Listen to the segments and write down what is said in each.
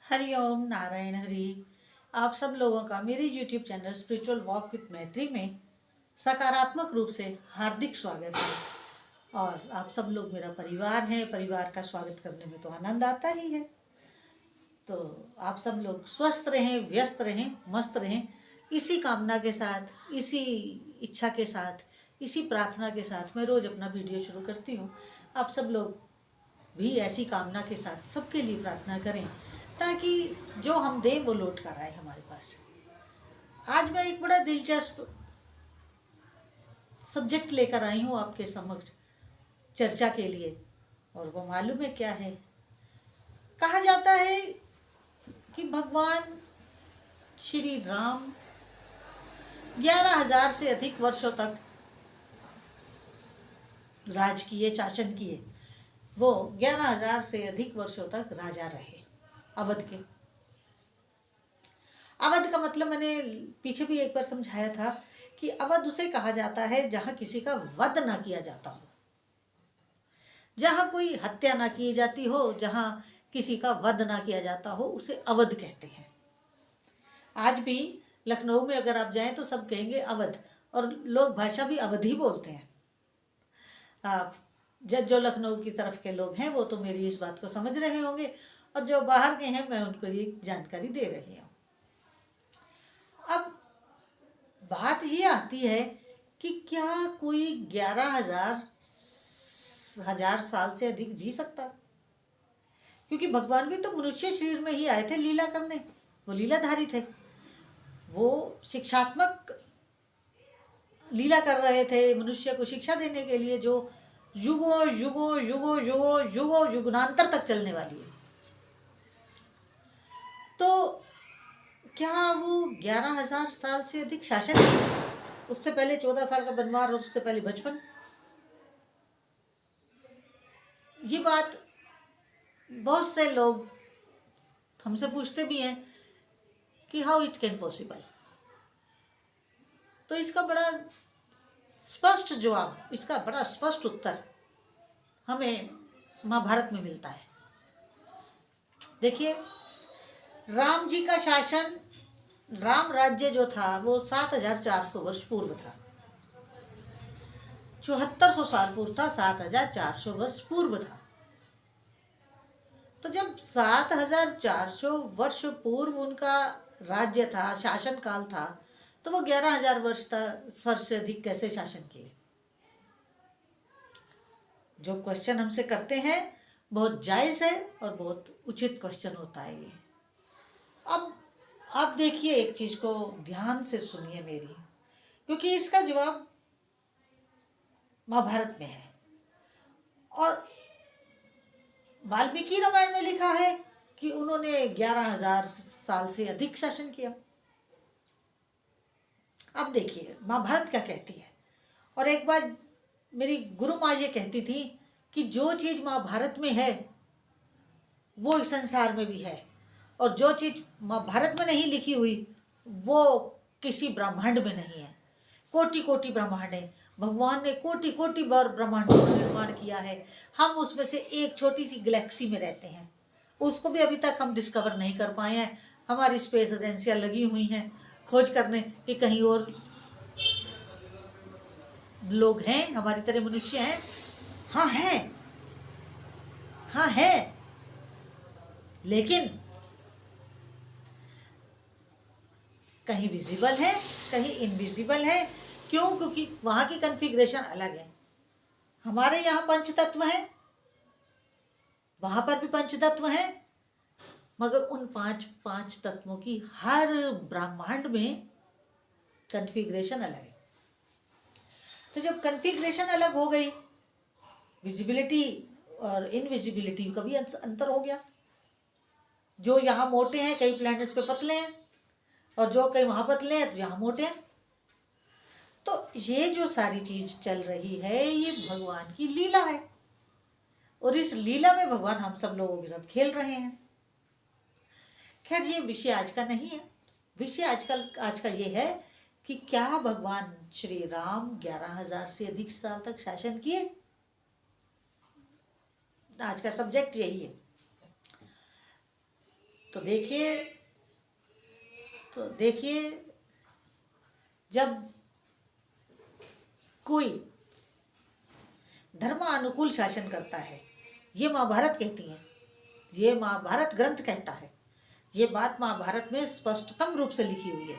हरिओम नारायण हरि। आप सब लोगों का मेरे YouTube channel spiritual walk with मैत्री में सकारात्मक रूप से हार्दिक स्वागत है। और आप सब लोग मेरा परिवार हैं। परिवार का स्वागत करने में तो आनंद आता ही है। तो आप सब लोग स्वस्थ रहें, व्यस्त रहें, मस्त रहें। इसी कामना के साथ, इसी इच्छा के साथ, इसी प्रार्थना के साथ मैं रोज़ अपना वीडियो शुरू करती हूँ। आप सब लोग भी ऐसी कामना के साथ सबके लिए प्रार्थना करें ताकि जो हम दें वो लौट कर आए हमारे पास। आज मैं एक बड़ा दिलचस्प सब्जेक्ट लेकर आई हूँ आपके समक्ष चर्चा के लिए। और वो मालूम है क्या है? कहा जाता है कि भगवान श्री राम 11,000 से अधिक वर्षों तक राज किए, शासन किए। वो 11,000 से अधिक वर्षों तक राजा रहे अवध के। अवध का मतलब मैंने पीछे भी एक बार समझाया था कि अवध उसे कहा जाता है जहाँ किसी का वध ना किया जाता हो, जहाँ कोई हत्या ना की जाती हो, जहाँ किसी का वध ना किया जाता हो, उसे अवध कहते हैं। आज भी लखनऊ में अगर आप जाएं तो सब कहेंगे अवध, और लोग भाषा भी अवधी बोलते हैं। आप जो लखनऊ की तरफ के लोग हैं वो तो मेरी इस बात को समझ रहे होंगे, और जो बाहर के हैं मैं उनको ये जानकारी दे रही हूँ। अब बात ये आती है कि क्या कोई 11,000 साल से अधिक जी सकता है? क्योंकि भगवान भी तो मनुष्य शरीर में ही आए थे लीला करने। वो लीलाधारी थे, वो शिक्षात्मक लीला कर रहे थे मनुष्य को शिक्षा देने के लिए, जो युगों युगों युगों युगों युगों युगनांतर तक चलने वाली है। तो क्या वो 11,000 साल से अधिक शासन किया? उससे पहले 14 साल का बनवास, और उससे पहले बचपन। ये बात बहुत से लोग हमसे पूछते भी हैं कि हाउ इट कैन पॉसिबल। तो इसका बड़ा स्पष्ट जवाब, इसका बड़ा स्पष्ट उत्तर हमें महाभारत में मिलता है। देखिए, राम जी का शासन, राम राज्य जो था वो 7,400 वर्ष पूर्व था। 7400 साल पूर्व था, 7,400 वर्ष पूर्व था। तो जब 7,400 वर्ष पूर्व उनका राज्य था, शासन काल था, तो वो 11,000 वर्ष से अधिक कैसे शासन किए? जो क्वेश्चन हमसे करते हैं बहुत जायज़ है और बहुत उचित क्वेश्चन होता है ये। अब आप देखिए, एक चीज़ को ध्यान से सुनिए मेरी, क्योंकि इसका जवाब महाभारत में है। और वाल्मीकि रामायण में लिखा है कि उन्होंने 11,000 साल से अधिक शासन किया। अब देखिए महाभारत क्या कहती है। और एक बार मेरी गुरु माँ ये कहती थी कि जो चीज़ महाभारत में है वो इस संसार में भी है, और जो चीज़ महाभारत में नहीं लिखी हुई वो किसी ब्रह्मांड में नहीं है। कोटि कोटि ब्रह्मांड है, भगवान ने कोटि कोटि बार ब्रह्मांड का निर्माण किया है। हम उसमें से एक छोटी सी गैलेक्सी में रहते हैं, उसको भी अभी तक हम डिस्कवर नहीं कर पाए हैं। हमारी स्पेस एजेंसियाँ लगी हुई हैं खोज करने कि कहीं और लोग हैं, हमारी तरह मनुष्य हैं। हाँ हैं, हाँ है, लेकिन कहीं विजिबल है, कहीं इनविजिबल है। क्यों? क्योंकि वहाँ की कॉन्फ़िगरेशन अलग है। हमारे यहाँ पंच तत्व हैं, वहाँ पर भी पंच तत्व हैं, मगर उन पांच तत्वों की हर ब्रह्मांड में कॉन्फ़िगरेशन अलग है। तो जब कॉन्फ़िगरेशन अलग हो गई, विजिबिलिटी और इनविजिबिलिटी का भी अंतर हो गया। जो यहाँ मोटे हैं कई प्लैनेट्स पे पतले हैं, और जो कई वहाँ पतले हैं तो यहाँ मोटे हैं। तो ये जो सारी चीज़ चल रही है ये भगवान की लीला है, और इस लीला में भगवान हम सब लोगों के साथ खेल रहे हैं। खैर, ये विषय आज का नहीं है। विषय आज का ये है कि क्या भगवान श्री राम 11,000 से अधिक साल तक शासन किए? आज का सब्जेक्ट यही है। तो देखिए जब कोई धर्मानुकूल शासन करता है, ये महाभारत कहती है, ये महाभारत ग्रंथ कहता है, ये बात महाभारत में स्पष्टतम रूप से लिखी हुई है।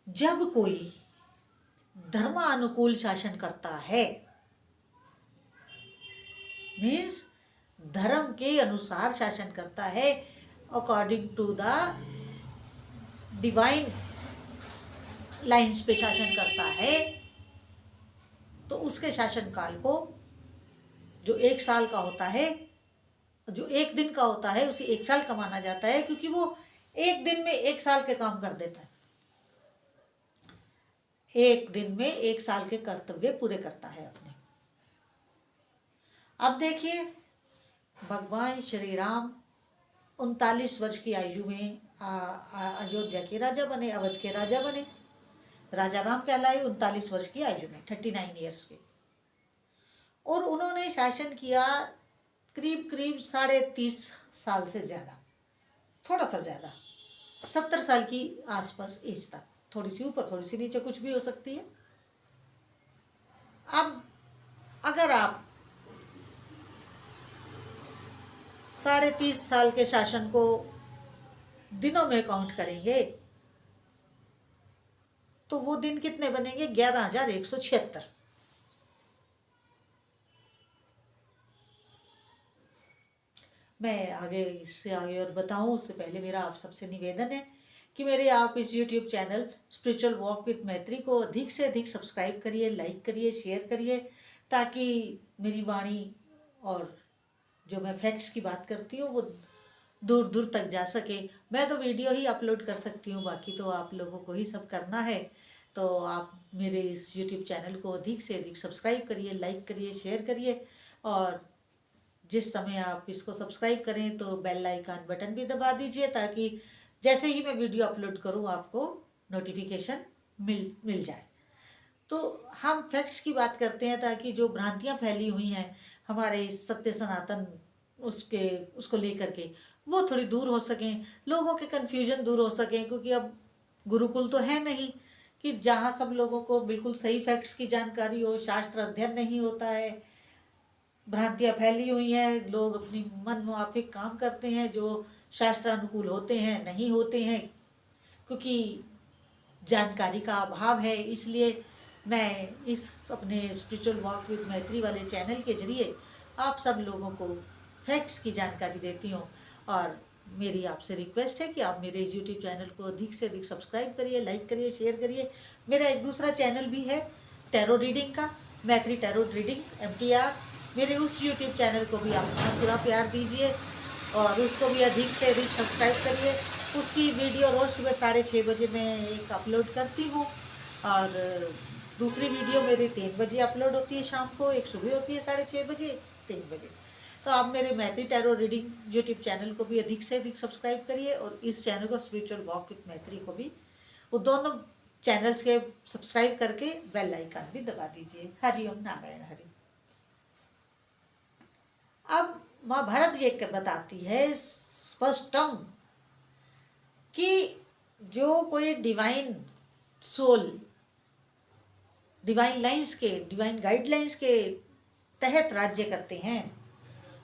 जब कोई धर्मानुकूल शासन करता है, मीन्स धर्म के अनुसार शासन करता है, according to the divine lines पे शासन करता है, तो उसके शासन काल को, जो 1 साल का होता है, जो 1 दिन का होता है, उसे 1 साल का माना जाता है, क्योंकि वो 1 दिन में 1 साल के काम कर देता है। 1 दिन में 1 साल के कर्तव्य पूरे करता है अपने। अब देखिए, भगवान श्री राम 39 वर्ष की आयु में अयोध्या के राजा बने, अवध के राजा बने। राजा राम कहलाए 39 वर्ष की आयु में, 39 ईयर्स के। और उन्होंने शासन किया करीब 30.5 साल से ज़्यादा, थोड़ा सा ज़्यादा, 70 साल की आसपास एज तक, थोड़ी सी ऊपर थोड़ी सी नीचे कुछ भी हो सकती है। अब अगर आप 30.5 साल के शासन को दिनों में काउंट करेंगे तो वो दिन कितने बनेंगे? 11,176। मैं आगे इससे आगे और बताऊं, उससे पहले मेरा आप सबसे निवेदन है कि मेरे आप इस YouTube channel spiritual walk with मैत्री को अधिक से अधिक सब्सक्राइब करिए, लाइक करिए, शेयर करिए, ताकि मेरी वाणी और जो मैं फैक्ट्स की बात करती हूँ वो दूर दूर तक जा सके। मैं तो वीडियो ही अपलोड कर सकती हूँ, बाकी तो आप लोगों को ही सब करना है। तो आप मेरे इस YouTube चैनल को अधिक से अधिक सब्सक्राइब करिए, लाइक करिए, शेयर करिए, और जिस समय आप इसको सब्सक्राइब करें तो बेल आइकन बटन भी दबा दीजिए, ताकि जैसे ही मैं वीडियो अपलोड करूँ आपको नोटिफिकेशन मिल जाए। तो हम फैक्ट्स की बात करते हैं, ताकि जो भ्रांतियाँ फैली हुई हैं हमारे इस सत्य सनातन उसको लेकर के, वो थोड़ी दूर हो सकें, लोगों के कन्फ्यूजन दूर हो सकें। क्योंकि अब गुरुकुल तो है नहीं कि जहाँ सब लोगों को बिल्कुल सही फैक्ट्स की जानकारी हो, शास्त्र अध्ययन नहीं होता है, भ्रांतियाँ फैली हुई हैं, लोग अपनी मन मुआफिक काम करते हैं जो शास्त्र अनुकूल होते हैं, नहीं होते हैं, क्योंकि जानकारी का अभाव है। इसलिए मैं इस अपने स्पिरिचुअल वॉक विद मैत्री वाले चैनल के जरिए आप सब लोगों को फैक्ट्स की जानकारी देती हूँ। और मेरी आपसे रिक्वेस्ट है कि आप मेरे इस यूट्यूब चैनल को अधिक से अधिक सब्सक्राइब करिए, लाइक करिए, शेयर करिए। मेरा एक दूसरा चैनल भी है टैरो रीडिंग का, मैत्री टैरो रीडिंग MTR। मेरे उस यूट्यूब चैनल को भी आप अपना पूरा प्यार दीजिए और उसको भी अधिक से अधिक सब्सक्राइब करिए। उसकी वीडियो रोज़ सुबह 6:30 बजे मैं एक अपलोड करती हूँ, और दूसरी वीडियो मेरी 3 बजे अपलोड होती है शाम को, एक सुबह होती है 6:30 बजे, 3 बजे। तो आप मेरे मैत्री टैरो रीडिंग यूट्यूब चैनल को भी अधिक से अधिक सब्सक्राइब करिए, और इस चैनल को स्पिरिचुअल वॉक विद मैत्री को भी, वो दोनों चैनल्स के सब्सक्राइब करके बेल आइकन भी दबा दीजिए। हरिओम नारायण हरि। अब महाभारत ये बताती है स्पष्टम कि जो कोई डिवाइन सोल, डिवाइन लाइंस के, डिवाइन गाइडलाइंस के तहत राज्य करते हैं।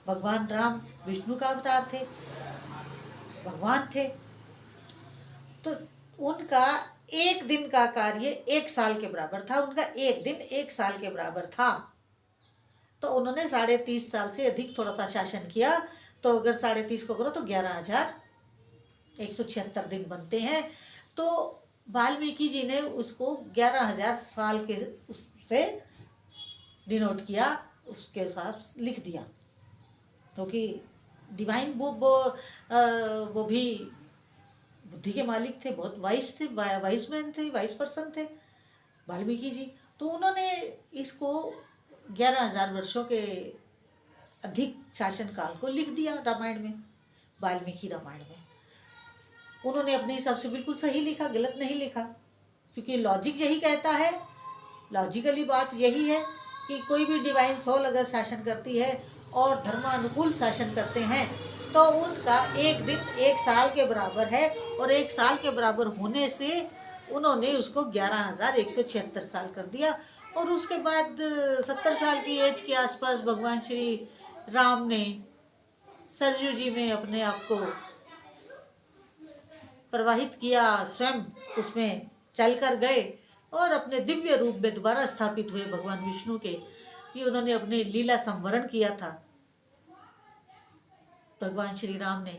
भगवान राम विष्णु का अवतार थे, भगवान थे, तो उनका 1 दिन का कार्य 1 साल के बराबर था। उनका 1 दिन 1 साल के बराबर था। तो उन्होंने 30.5 साल से अधिक थोड़ा सा शासन किया। तो अगर 30.5 को करो तो 11,176 दिन बनते हैं। तो वाल्मीकि जी ने उसको 11,000 साल के उससे डिनोट किया, उसके साथ लिख दिया। क्योंकि डिवाइन वो भी बुद्धि के मालिक थे, बहुत वाइज थे, वाइज मैन थे, वाइज पर्सन थे वाल्मीकि जी। तो उन्होंने इसको 11,000 वर्षों के अधिक शासन काल को लिख दिया रामायण में, वाल्मीकि रामायण में। उन्होंने अपने हिसाब से बिल्कुल सही लिखा, गलत नहीं लिखा, क्योंकि लॉजिक यही कहता है, लॉजिकली बात यही है कि कोई भी डिवाइन सोल अगर शासन करती है और धर्मानुकूल शासन करते हैं तो उनका एक दिन 1 साल के बराबर है, और 1 साल के बराबर होने से उन्होंने उसको 11,176 साल कर दिया। और उसके बाद 70 साल की एज के आसपास भगवान श्री राम ने सरयू जी में अपने आप को प्रवाहित किया, स्वयं उसमें चल कर गए और अपने दिव्य रूप में दोबारा स्थापित हुए भगवान विष्णु के, कि उन्होंने अपने लीला संवरण किया था भगवान श्री राम ने।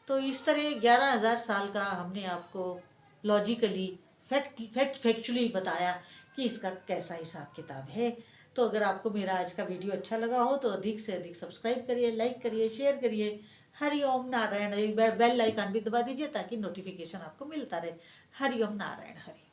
तो इस तरह 11,000 साल का हमने आपको लॉजिकली फैक्चुअली बताया कि इसका कैसा हिसाब किताब है। तो अगर आपको मेरा आज का वीडियो अच्छा लगा हो तो अधिक से अधिक सब्सक्राइब करिए, लाइक करिए, शेयर करिए। हरि ओम नारायण। बेल आइकन भी दबा दीजिए ताकि नोटिफिकेशन आपको मिलता रहे। हरि ओम नारायण हरि।